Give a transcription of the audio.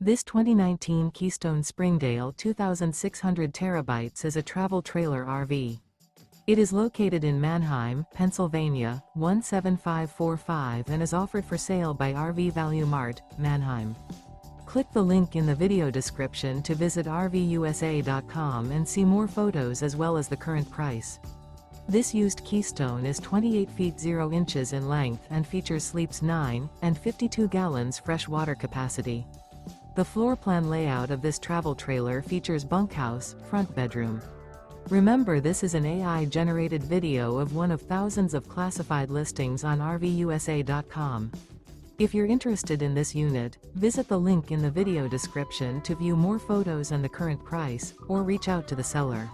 This 2019 Keystone Springdale 2600 terabytes is a travel trailer RV. It is located in Manheim, Pennsylvania, 17545 and is offered for sale by RV Value Mart, Manheim. Click the link in the video description to visit RVUSA.com and see more photos as well as the current price. This used Keystone is 28 feet 0 inches in length and features sleeps 9 and 52 gallons fresh water capacity. The floor plan layout of this travel trailer features bunkhouse, front bedroom. Remember, this is an AI-generated video of one of thousands of classified listings on RVUSA.com. If you're interested in this unit, visit the link in the video description to view more photos and the current price, or reach out to the seller.